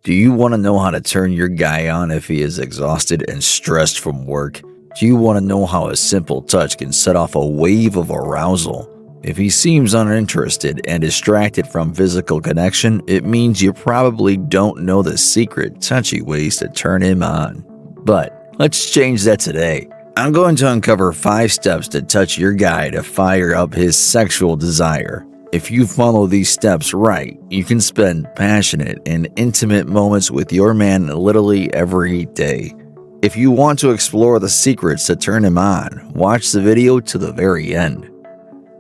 Do you want to know how to turn your guy on if he is exhausted and stressed from work? Do you want to know how a simple touch can set off a wave of arousal? If he seems uninterested and distracted from physical connection, it means you probably don't know the secret, touchy ways to turn him on. But let's change that today. I'm going to uncover 5 steps to touch your guy to fire up his sexual desire. If you follow these steps right, you can spend passionate and intimate moments with your man literally every day. If you want to explore the secrets to turn him on, watch the video to the very end.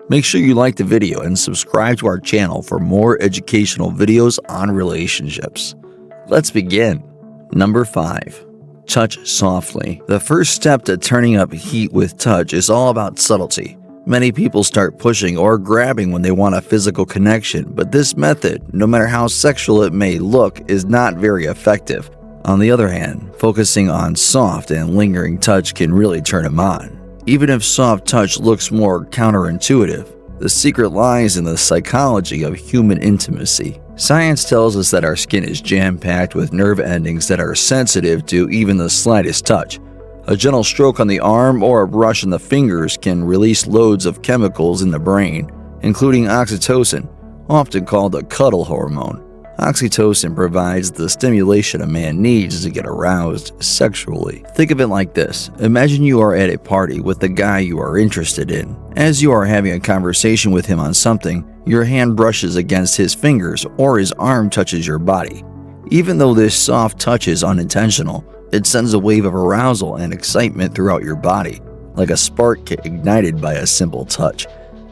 Make sure you like the video and subscribe to our channel for more educational videos on relationships. Let's begin. Number 5. Touch softly. The first step to turning up heat with touch is all about subtlety. Many people start pushing or grabbing when they want a physical connection, but this method, no matter how sexual it may look, is not very effective. On the other hand, focusing on soft and lingering touch can really turn him on. Even if soft touch looks more counterintuitive, the secret lies in the psychology of human intimacy. Science tells us that our skin is jam-packed with nerve endings that are sensitive to even the slightest touch. A gentle stroke on the arm or a brush on the fingers can release loads of chemicals in the brain, including oxytocin, often called the cuddle hormone. Oxytocin provides the stimulation a man needs to get aroused sexually. Think of it like this. Imagine you are at a party with the guy you are interested in. As you are having a conversation with him on something, your hand brushes against his fingers or his arm touches your body. Even though this soft touch is unintentional, it sends a wave of arousal and excitement throughout your body, like a spark ignited by a simple touch.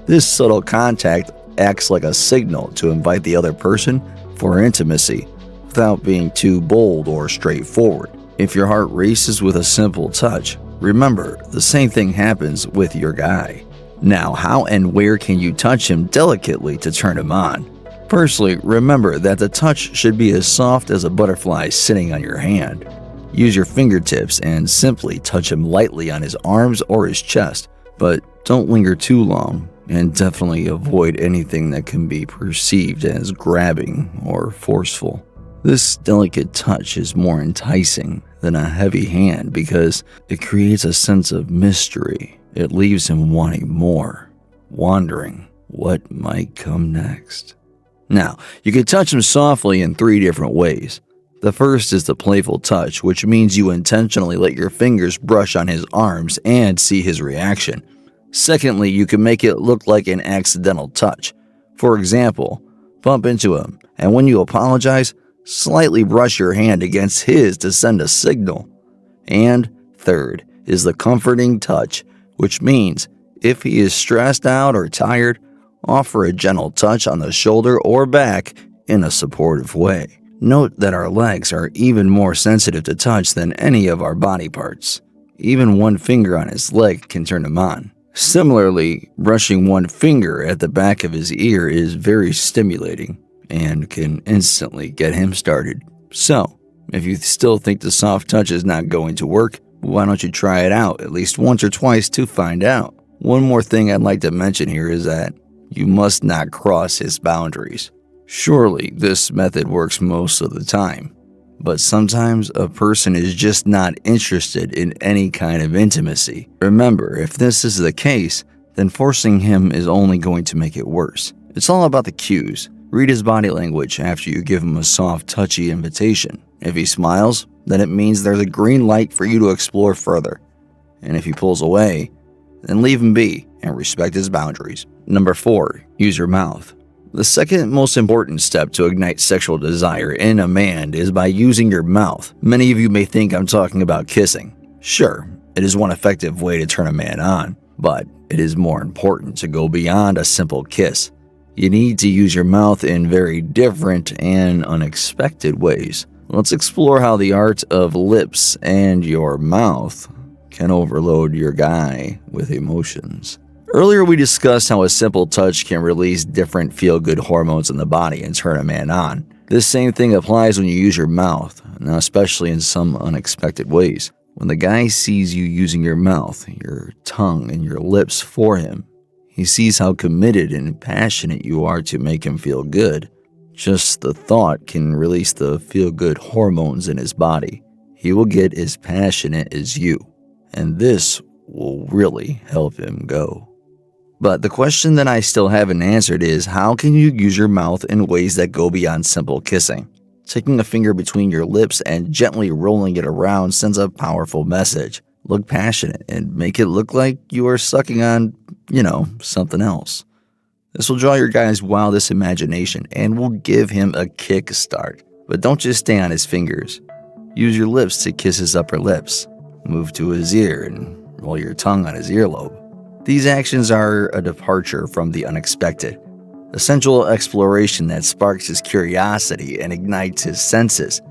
This subtle contact acts like a signal to invite the other person for intimacy, without being too bold or straightforward. If your heart races with a simple touch, remember, the same thing happens with your guy. Now, how and where can you touch him delicately to turn him on? Firstly, remember that the touch should be as soft as a butterfly sitting on your hand. Use your fingertips and simply touch him lightly on his arms or his chest, but don't linger too long, and definitely avoid anything that can be perceived as grabbing or forceful. This delicate touch is more enticing than a heavy hand because it creates a sense of mystery. It leaves him wanting more, wondering what might come next. Now, you can touch him softly in 3 different ways. The first is the playful touch, which means you intentionally let your fingers brush on his arms and see his reaction. Secondly, you can make it look like an accidental touch. For example, bump into him, and when you apologize, slightly brush your hand against his to send a signal. And third is the comforting touch, which means if he is stressed out or tired, offer a gentle touch on the shoulder or back in a supportive way. Note that our legs are even more sensitive to touch than any of our body parts. Even one finger on his leg can turn him on. Similarly, brushing one finger at the back of his ear is very stimulating and can instantly get him started. So, if you still think the soft touch is not going to work, why don't you try it out at least once or twice to find out? One more thing I'd like to mention here is that you must not cross his boundaries. Surely, this method works most of the time, but sometimes a person is just not interested in any kind of intimacy. Remember, if this is the case, then forcing him is only going to make it worse. It's all about the cues. Read his body language after you give him a soft, touchy invitation. If he smiles, then it means there's a green light for you to explore further. And if he pulls away, then leave him be and respect his boundaries. Number 4, use your mouth. The second most important step to ignite sexual desire in a man is by using your mouth. Many of you may think I'm talking about kissing. Sure, it is one effective way to turn a man on, but it is more important to go beyond a simple kiss. You need to use your mouth in very different and unexpected ways. Let's explore how the art of lips and your mouth can overload your guy with emotions. Earlier we discussed how a simple touch can release different feel-good hormones in the body and turn a man on. This same thing applies when you use your mouth, now especially in some unexpected ways. When the guy sees you using your mouth, your tongue, and your lips for him, he sees how committed and passionate you are to make him feel good. Just the thought can release the feel-good hormones in his body. He will get as passionate as you, and this will really help him go. But the question that I still haven't answered is, how can you use your mouth in ways that go beyond simple kissing? Taking a finger between your lips and gently rolling it around sends a powerful message. Look passionate and make it look like you are sucking on, something else. This will draw your guy's wildest imagination and will give him a kickstart. But don't just stay on his fingers. Use your lips to kiss his upper lips. Move to his ear and roll your tongue on his earlobe. These actions are a departure from the unexpected, a sensual exploration that sparks his curiosity and ignites his senses.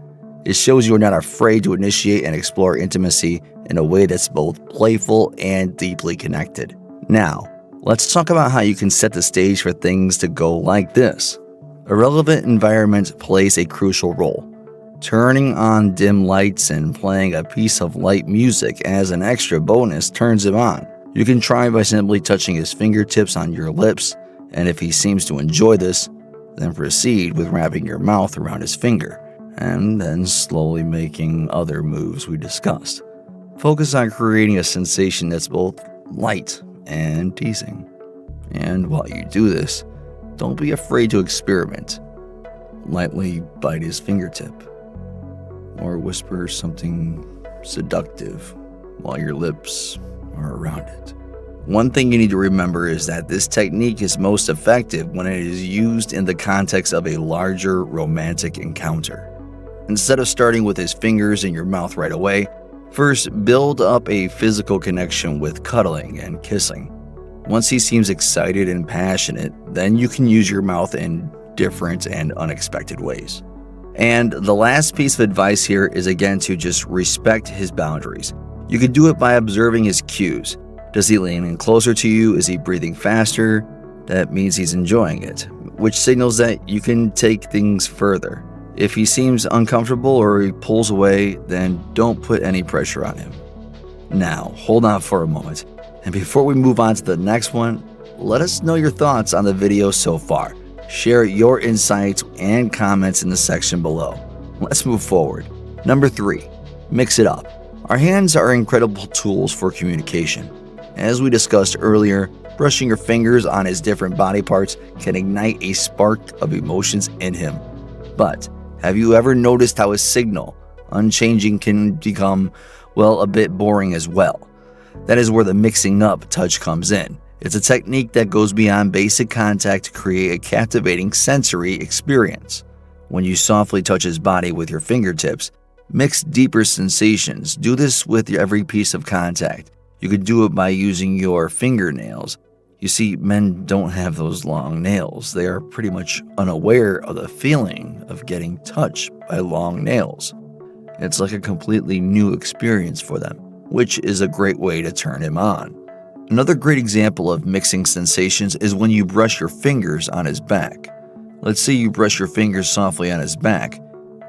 It shows you are not afraid to initiate and explore intimacy in a way that's both playful and deeply connected. Now, let's talk about how you can set the stage for things to go like this. A relevant environment plays a crucial role. Turning on dim lights and playing a piece of light music as an extra bonus turns him on. You can try by simply touching his fingertips on your lips, and if he seems to enjoy this, then proceed with wrapping your mouth around his finger, and then slowly making other moves we discussed. Focus on creating a sensation that's both light and teasing. And while you do this, don't be afraid to experiment. Lightly bite his fingertip, or whisper something seductive while your lips are around it. One thing you need to remember is that this technique is most effective when it is used in the context of a larger romantic encounter. Instead of starting with his fingers in your mouth right away, first build up a physical connection with cuddling and kissing. Once he seems excited and passionate, then you can use your mouth in different and unexpected ways. And the last piece of advice here is again to just respect his boundaries. You can do it by observing his cues. Does he lean in closer to you? Is he breathing faster? That means he's enjoying it, which signals that you can take things further. If he seems uncomfortable or he pulls away, then don't put any pressure on him. Now, hold on for a moment. And before we move on to the next one, let us know your thoughts on the video so far. Share your insights and comments in the section below. Let's move forward. Number 3, mix it up. Our hands are incredible tools for communication. As we discussed earlier, brushing your fingers on his different body parts can ignite a spark of emotions in him. But have you ever noticed how a signal, unchanging, can become, a bit boring as well? That is where the mixing up touch comes in. It's a technique that goes beyond basic contact to create a captivating sensory experience. When you softly touch his body with your fingertips, mix deeper sensations. Do this with every piece of contact. You could do it by using your fingernails. You see, men don't have those long nails. They are pretty much unaware of the feeling of getting touched by long nails. It's like a completely new experience for them, which is a great way to turn him on. Another great example of mixing sensations is when you brush your fingers on his back. Let's say you brush your fingers softly on his back.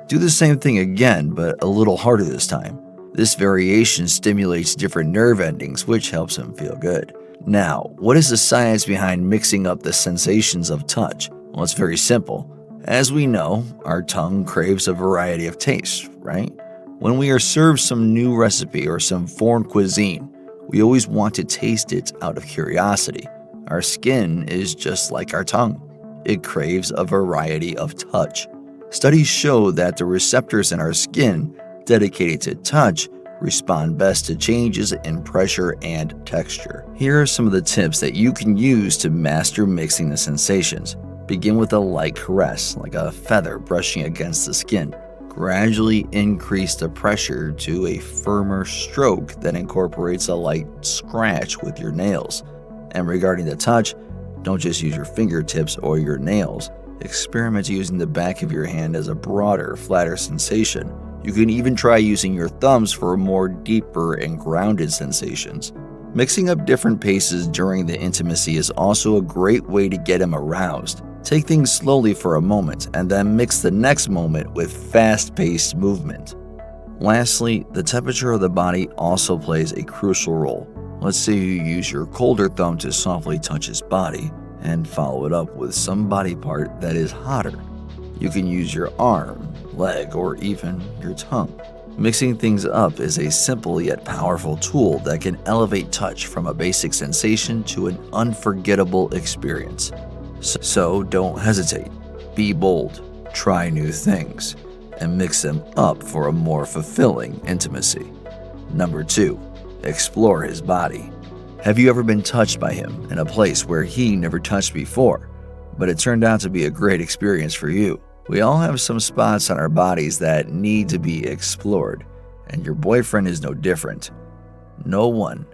Do the same thing again, but a little harder this time. This variation stimulates different nerve endings, which helps him feel good. Now, what is the science behind mixing up the sensations of touch? Well, it's very simple. As we know, our tongue craves a variety of tastes, right? When we are served some new recipe or some foreign cuisine, we always want to taste it out of curiosity. Our skin is just like our tongue. It craves a variety of touch. Studies show that the receptors in our skin dedicated to touch respond best to changes in pressure and texture. Here are some of the tips that you can use to master mixing the sensations. Begin with a light caress, like a feather brushing against the skin. Gradually increase the pressure to a firmer stroke that incorporates a light scratch with your nails. And regarding the touch, don't just use your fingertips or your nails. Experiment using the back of your hand as a broader, flatter sensation. You can even try using your thumbs for more deeper and grounded sensations. Mixing up different paces during the intimacy is also a great way to get him aroused. Take things slowly for a moment and then mix the next moment with fast-paced movement. Lastly, the temperature of the body also plays a crucial role. Let's say you use your colder thumb to softly touch his body and follow it up with some body part that is hotter. You can use your arm, leg, or even your tongue. Mixing things up is a simple yet powerful tool that can elevate touch from a basic sensation to an unforgettable experience. So don't hesitate. Be bold, try new things, and mix them up for a more fulfilling intimacy. Number 2, explore his body. Have you ever been touched by him in a place where he never touched before, but it turned out to be a great experience for you? We all have some spots on our bodies that need to be explored, and your boyfriend is no different. No one,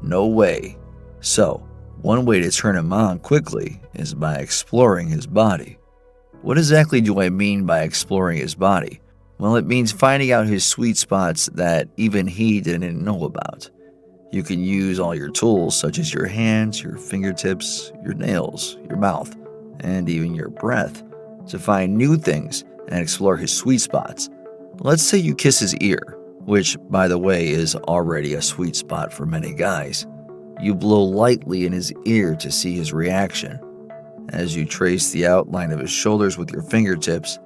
no way. So, one way to turn him on quickly is by exploring his body. What exactly do I mean by exploring his body? Well, it means finding out his sweet spots that even he didn't know about. You can use all your tools such as your hands, your fingertips, your nails, your mouth, and even your breath to find new things and explore his sweet spots. Let's say you kiss his ear, which, by the way, is already a sweet spot for many guys. You blow lightly in his ear to see his reaction. As you trace the outline of his shoulders with your fingertips,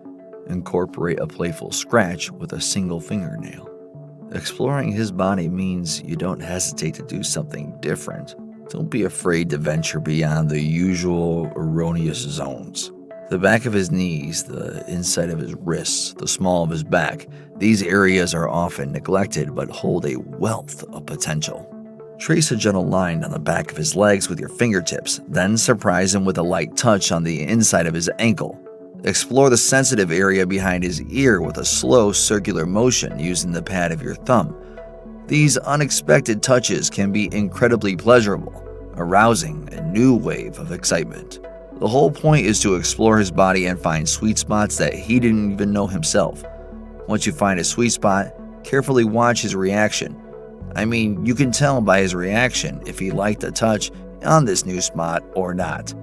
incorporate a playful scratch with a single fingernail. Exploring his body means you don't hesitate to do something different. Don't be afraid to venture beyond the usual erroneous zones. The back of his knees, the inside of his wrists, the small of his back, these areas are often neglected but hold a wealth of potential. Trace a gentle line on the back of his legs with your fingertips, then surprise him with a light touch on the inside of his ankle. Explore the sensitive area behind his ear with a slow circular motion using the pad of your thumb. These unexpected touches can be incredibly pleasurable, arousing a new wave of excitement. The whole point is to explore his body and find sweet spots that he didn't even know himself. Once you find a sweet spot, carefully watch his reaction. I mean, you can tell by his reaction if he liked the touch on this new spot or not.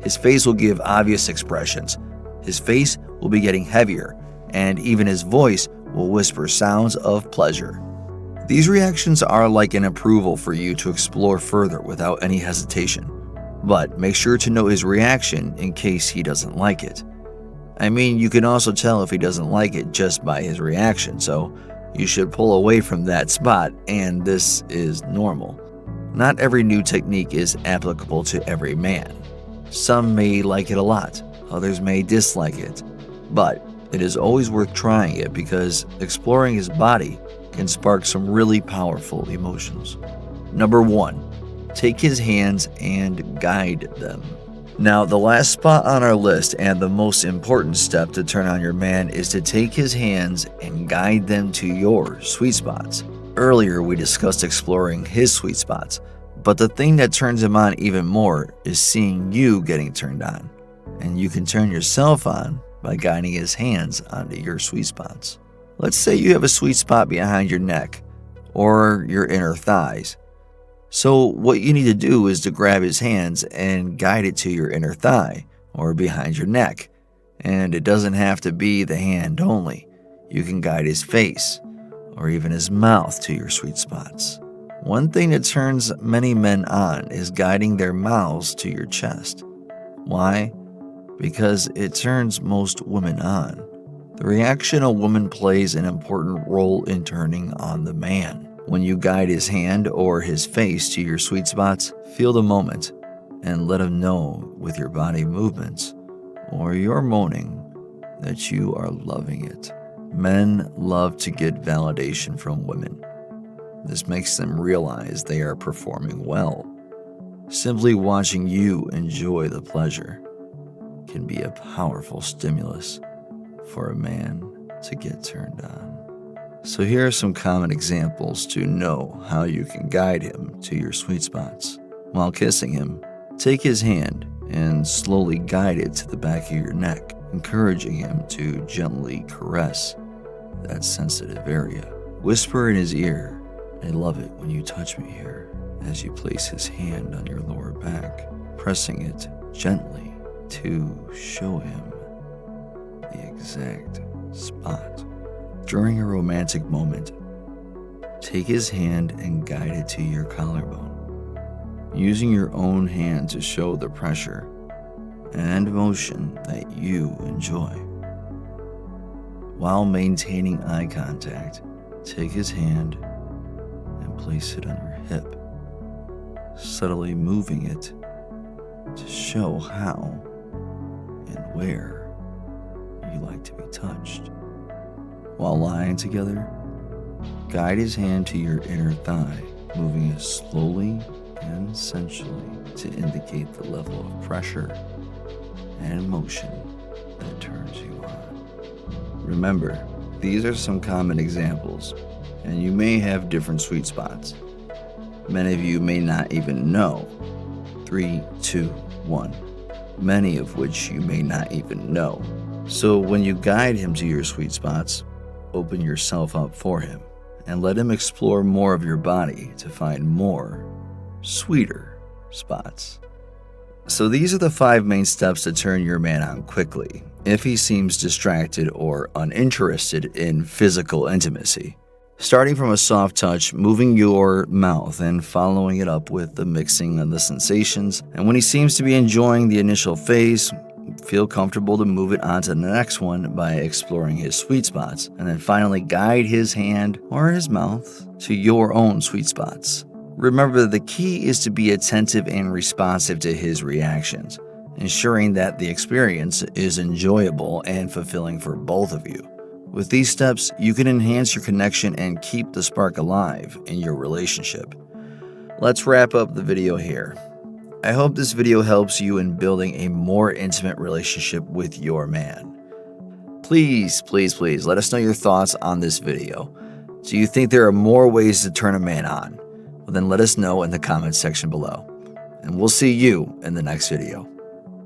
His face will give obvious expressions. His face will be getting heavier, and even his voice will whisper sounds of pleasure. These reactions are like an approval for you to explore further without any hesitation. But make sure to note his reaction in case he doesn't like it. I mean, you can also tell if he doesn't like it just by his reaction, so you should pull away from that spot, and this is normal. Not every new technique is applicable to every man. Some may like it a lot, others may dislike it, but it is always worth trying it because exploring his body can spark some really powerful emotions. Number 1. Take his hands and guide them. Now, the last spot on our list and the most important step to turn on your man is to take his hands and guide them to your sweet spots. Earlier, we discussed exploring his sweet spots, but the thing that turns him on even more is seeing you getting turned on. And you can turn yourself on by guiding his hands onto your sweet spots. Let's say you have a sweet spot behind your neck or your inner thighs. So what you need to do is to grab his hands and guide it to your inner thigh or behind your neck. And it doesn't have to be the hand only. You can guide his face or even his mouth to your sweet spots. One thing that turns many men on is guiding their mouths to your chest. Why? Because it turns most women on. The reaction a woman plays an important role in turning on the man. When you guide his hand or his face to your sweet spots, feel the moment and let him know with your body movements or your moaning that you are loving it. Men love to get validation from women. This makes them realize they are performing well. Simply watching you enjoy the pleasure can be a powerful stimulus for a man to get turned on. So here are some common examples to know how you can guide him to your sweet spots. While kissing him, take his hand and slowly guide it to the back of your neck, encouraging him to gently caress that sensitive area. Whisper in his ear, "I love it when you touch me here," as you place his hand on your lower back, pressing it gently to show him the exact spot. During a romantic moment, take his hand and guide it to your collarbone, using your own hand to show the pressure and motion that you enjoy. While maintaining eye contact, take his hand and place it on your hip, subtly moving it to show how and where you like to be touched. While lying together, guide his hand to your inner thigh, moving it slowly and sensually to indicate the level of pressure and motion that turns you on. Remember, these are some common examples, and you may have different sweet spots. Many of you may not even know. 3, 2, 1. Many of which you may not even know. So when you guide him to your sweet spots, open yourself up for him and let him explore more of your body to find more sweeter spots. So these are the 5 main steps to turn your man on quickly if he seems distracted or uninterested in physical intimacy. Starting from a soft touch, moving your mouth and following it up with the mixing of the sensations. And when he seems to be enjoying the initial phase, feel comfortable to move it on to the next one by exploring his sweet spots. And then finally guide his hand or his mouth to your own sweet spots. Remember, the key is to be attentive and responsive to his reactions, ensuring that the experience is enjoyable and fulfilling for both of you. With these steps, you can enhance your connection and keep the spark alive in your relationship. Let's wrap up the video here. I hope this video helps you in building a more intimate relationship with your man. Please let us know your thoughts on this video. Do you think there are more ways to turn a man on? Well, then let us know in the comments section below. And we'll see you in the next video.